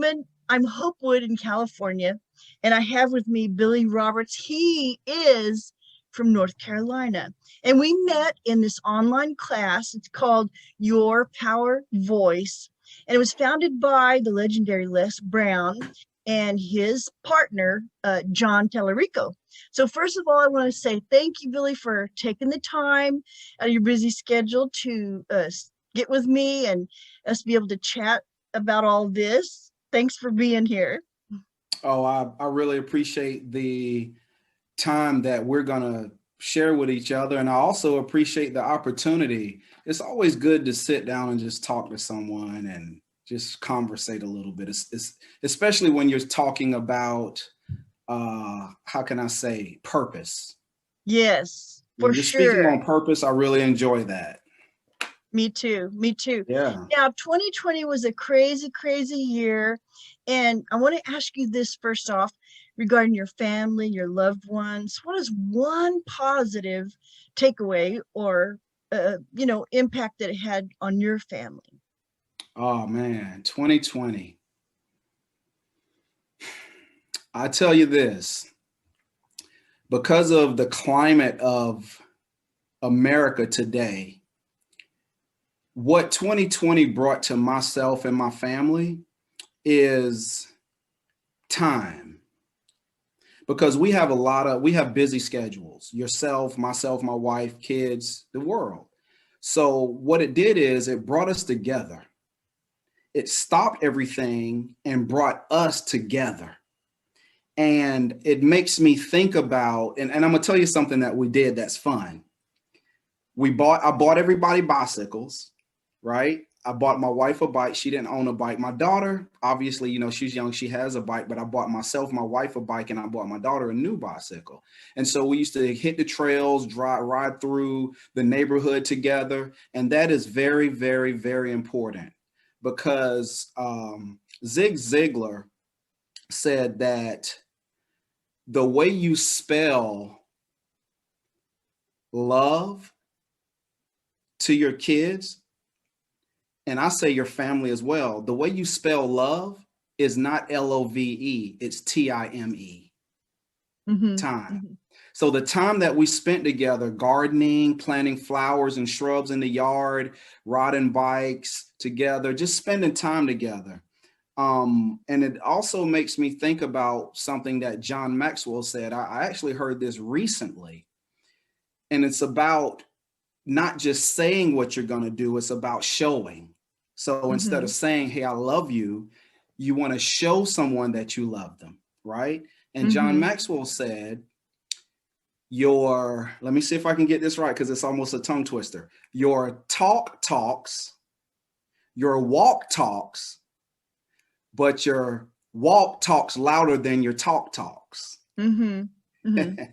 gentlemen, I'm Hopewood in California, and I have with me Billy Roberts. He is from North Carolina, and we met in this online class. It's called Your Power Voice, and it was founded by the legendary Les Brown and his partner, John Tellerico. So first of all, I want to say thank you, Billy, for taking the time out of your busy schedule to get with me and us be able to chat about all this. Thanks for being here. Oh, I really appreciate the time that we're going to share with each other. And I also appreciate the opportunity. It's always good to sit down and just talk to someone and just conversate a little bit. It's especially when you're talking about, how can I say, purpose. Yes, for When you're speaking sure. on purpose, I really enjoy that. Me too. Me too. Yeah. Now, 2020 was a crazy, crazy year. And I want to ask you this first off regarding your family, your loved ones. What is one positive takeaway or, impact that it had on your family? Oh, man, 2020. I tell you this, because of the climate of America today, what 2020 brought to myself and my family is time. Because we have busy schedules, yourself, myself, my wife, kids, the world. So what it did is it brought us together. It stopped everything and brought us together. And it makes me think about, and I'm gonna tell you something that we did that's fun. I bought everybody bicycles, right? I bought my wife a bike. She didn't own a bike. My daughter, obviously, she's young. She has a bike, but I bought myself, my wife a bike, and I bought my daughter a new bicycle. And so we used to hit the trails, ride through the neighborhood together. And that is very, very, very important because Zig Ziglar said that the way you spell love to your kids, and I say your family as well, the way you spell love is not Love, it's Time. Mm-hmm. Time. Mm-hmm. So the time that we spent together, gardening, planting flowers and shrubs in the yard, riding bikes together, just spending time together. And it also makes me think about something that John Maxwell said. I actually heard this recently, and it's about not just saying what you're going to do, it's about showing. So instead of Mm-hmm. saying, hey, I love you, you want to show someone that you love them, right? And John Mm-hmm. Maxwell said, let me see if I can get this right because it's almost a tongue twister. Your talk talks, your walk talks, but your walk talks louder than your talk talks. Mm-hmm. Mm-hmm.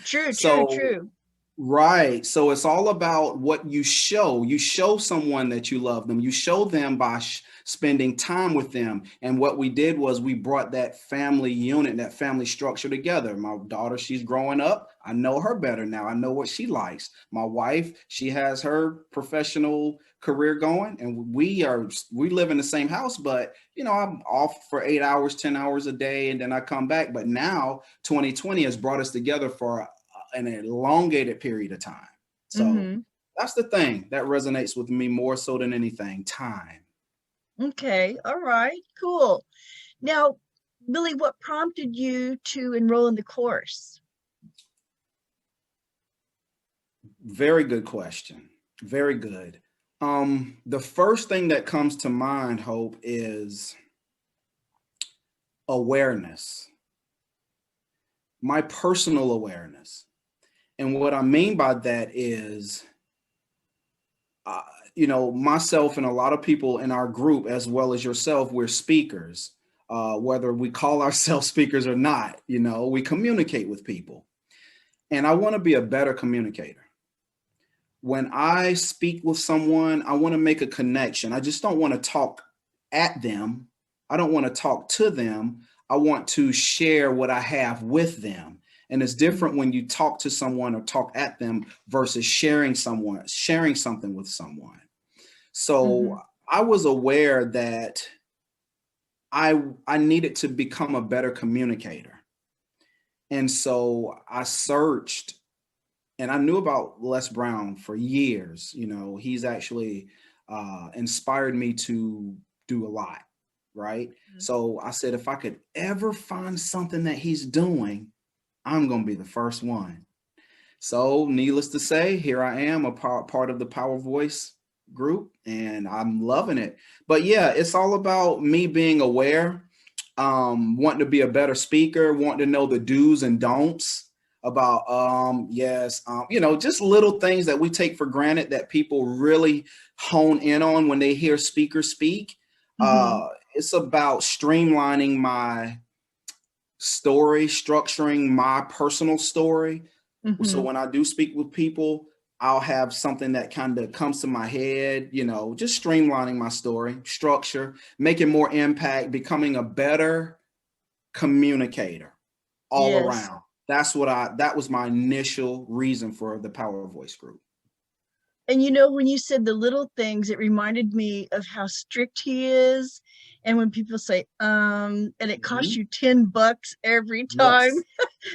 True, true, So true. right. So it's all about what you show. You show someone that you love them. You show them by spending time with them. And what we did was we brought that family unit, that family structure together. My daughter, she's growing up. I know her better now. I know what she likes. My wife, she has her professional career going, and we live in the same house, but I'm off for 8 hours, 10 hours a day, and then I come back. But now 2020 has brought us together for an elongated period of time. So Mm-hmm. that's the thing that resonates with me more so than anything, time. Okay. All right. Cool. Now, Billy, what prompted you to enroll in the course? Very good question. Very good. The first thing that comes to mind, Hope, is awareness, my personal awareness. And what I mean by that is, uh, myself and a lot of people in our group, as well as yourself, we're speakers. Whether we call ourselves speakers or not, we communicate with people. And I want to be a better communicator. When I speak with someone, I want to make a connection. I just don't want to talk at them. I don't want to talk to them. I want to share what I have with them. And it's different when you talk to someone or talk at them versus sharing something with someone. So Mm-hmm. I was aware that I needed to become a better communicator. And so I searched, and I knew about Les Brown for years. You know, he's actually inspired me to do a lot, right? So I said, if I could ever find something that he's doing, I'm going to be the first one. So, needless to say, here I am, a part of the Power Voice group, and I'm loving it. But yeah, it's all about me being aware, wanting to be a better speaker, wanting to know the do's and don'ts about, you know, just little things that we take for granted that people really hone in on when they hear speakers speak. It's about streamlining my story, structuring my personal story. So when I do speak with people, I'll have something that kind of comes to my head, you know, just streamlining my story, structure, making more impact, becoming a better communicator all Yes. around. That was my initial reason for the Power Voice group. And you know, when you said the little things, it reminded me of how strict he is. And when people say, and it costs you $10 every time, Yes.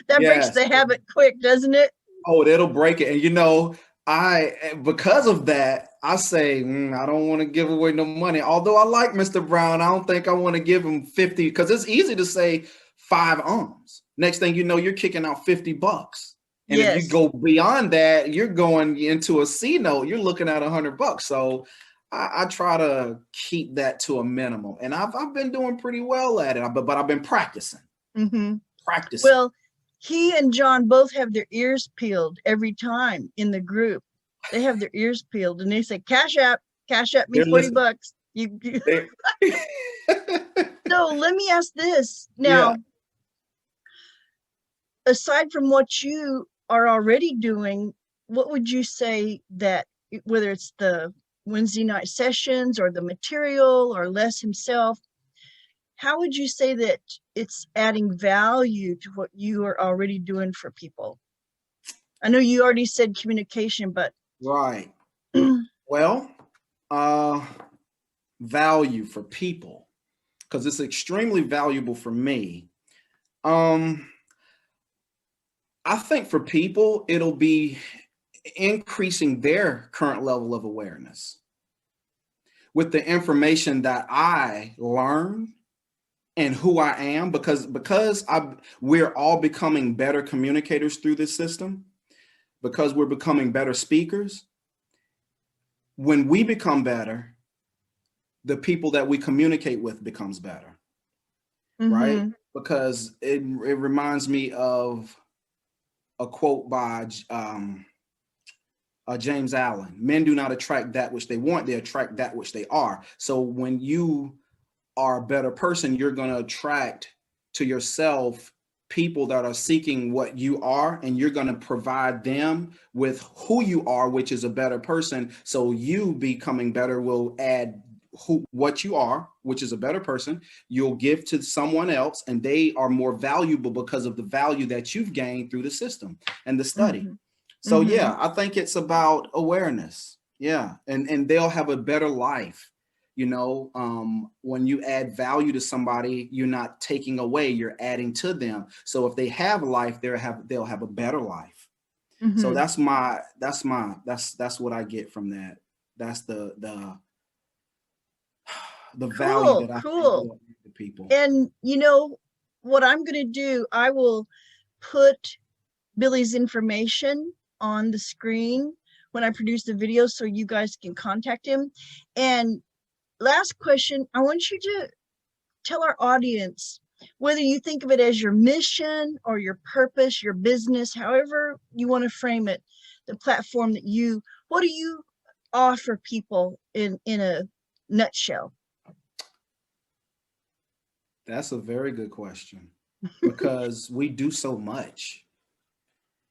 that breaks Yes. the habit quick, doesn't it? Oh, it'll break it. And you know, because of that, I say, I don't want to give away no money. Although I like Mr. Brown, I don't think I want to give him 50, because it's easy to say 5 ums. Next thing you know, you're kicking out $50. And if you Yes. go beyond that, you're going into a C note, you're looking at $100. So I try to keep that to a minimum. And I've been doing pretty well at it, but I've been practicing. Practicing. Well, he and John both have their ears peeled every time in the group. They have their ears peeled and they say, cash app me $40. So let me ask this now. Aside from what you are already doing, what would you say that, whether it's the Wednesday night sessions or the material or Les himself, how would you say that it's adding value to what you are already doing for people? I know you already said communication, but right. Well, value for people, because it's extremely valuable for me. I think for people, it'll be increasing their current level of awareness with the information that I learn and who I am, because we're all becoming better communicators through this system, because we're becoming better speakers. When we become better, the people that we communicate with becomes better, right? Because it reminds me of a quote by James Allen: men do not attract that which they want, they attract that which they are. So when you are a better person, you're going to attract to yourself people that are seeking what you are, and you're going to provide them with who you are, which is a better person. So you becoming better will add what you are, which is a better person. You'll give to someone else, and they are more valuable because of the value that you've gained through the system and the study. So yeah, I think it's about awareness. Yeah. And they'll have a better life. You know, when you add value to somebody, you're not taking away, you're adding to them. So if they have a life, they'll have a better life. So that's what I get from that. That's the value that I think to people. And you know what I'm going to do? I will put Billy's information on the screen when I produce the video so you guys can contact him. And last question, I want you to tell our audience whether you think of it as your mission or your purpose, your business, however you want to frame it, the platform that what do you offer people in a nutshell? That's a very good question, because we do so much.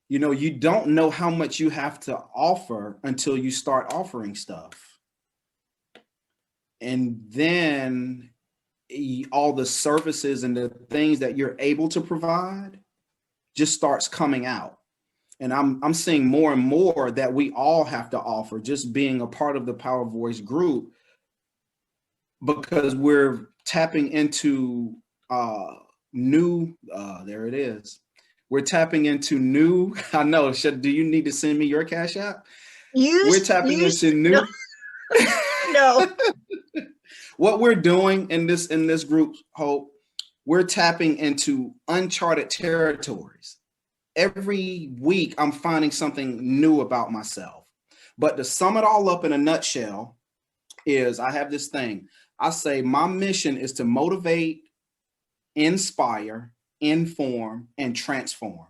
You know, you don't know how much you have to offer until you start offering stuff. And then all the services and the things that you're able to provide just starts coming out. And I'm seeing more and more that we all have to offer, just being a part of the Power Voice group, because we're tapping into new, there it is. We're tapping into new, I know, do you need to send me your Cash App? We're tapping into No, new. no. What we're doing in this group, Hope, we're tapping into uncharted territories. Every week I'm finding something new about myself. But to sum it all up in a nutshell is I have this thing. I say my mission is to motivate, inspire, inform, and transform.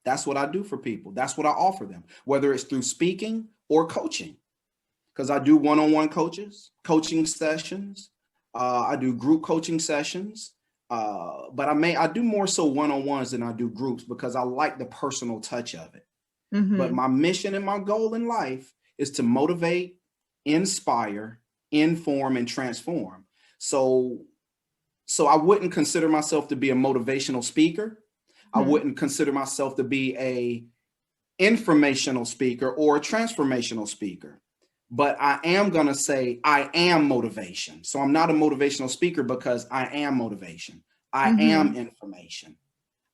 That's what I do for people. That's what I offer them, whether it's through speaking or coaching. Because I do one-on-one coaching sessions. I do group coaching sessions. But I do more so one-on-ones than I do groups because I like the personal touch of it. But my mission and my goal in life is to motivate, inspire, inform, and transform. So I wouldn't consider myself to be a motivational speaker. I wouldn't consider myself to be a informational speaker or a transformational speaker. But I am going to say I am motivation. So I'm not a motivational speaker because I am motivation. I am information.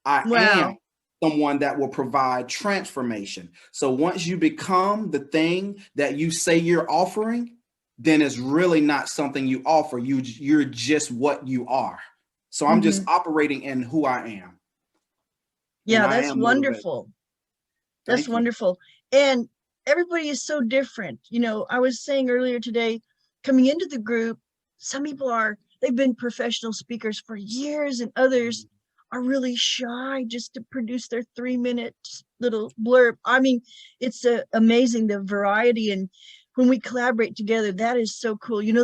I am someone that will provide transformation. So once you become the thing that you say you're offering, then it's really not something you offer. You're just what you are. So I'm just operating in who I am. Yeah, that's wonderful. That's wonderful. And everybody is so different. You know, I was saying earlier today, coming into the group, some people they've been professional speakers for years and others are really shy just to produce their 3-minute little blurb. I mean, it's amazing the variety. And when we collaborate together, that is so cool. You know,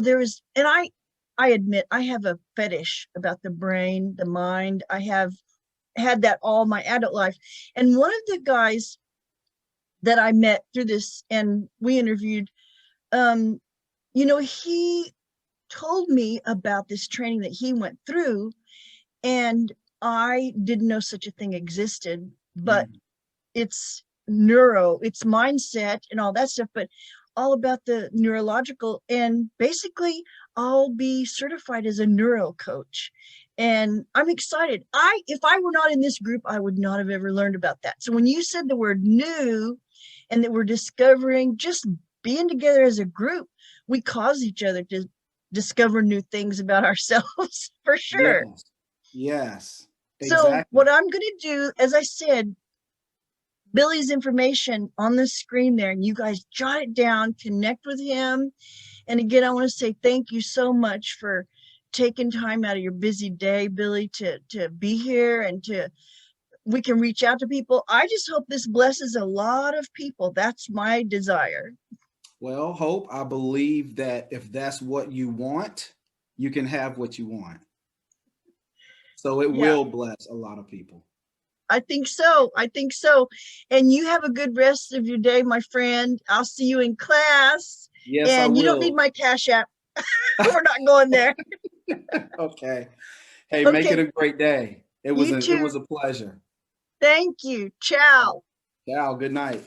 and I admit I have a fetish about the brain, the mind. I have had that all my adult life. And one of the guys that I met through this and we interviewed, you know, he told me about this training that he went through, and I didn't know such a thing existed, but it's it's mindset and all that stuff, but all about the neurological. And basically I'll be certified as a neuro coach, and I'm excited. If I were not in this group, I would not have ever learned about that. So when you said the word new and that we're discovering, just being together as a group, we cause each other to discover new things about ourselves for sure. Yes. Exactly. So what I'm going to do, as I said, Billy's information on the screen there, and you guys jot it down, connect with him. And again, I want to say thank you so much for taking time out of your busy day, Billy, to be here and we can reach out to people. I just hope this blesses a lot of people. That's my desire. Well, Hope, I believe that if that's what you want, you can have what you want. So it will bless a lot of people. I think so. I think so. And you have a good rest of your day, my friend. I'll see you in class. Yes, and I will. You don't need my Cash App. We're not going there. Okay. Hey, make it a great day. It was a pleasure. Thank you. Ciao. Ciao. Good night.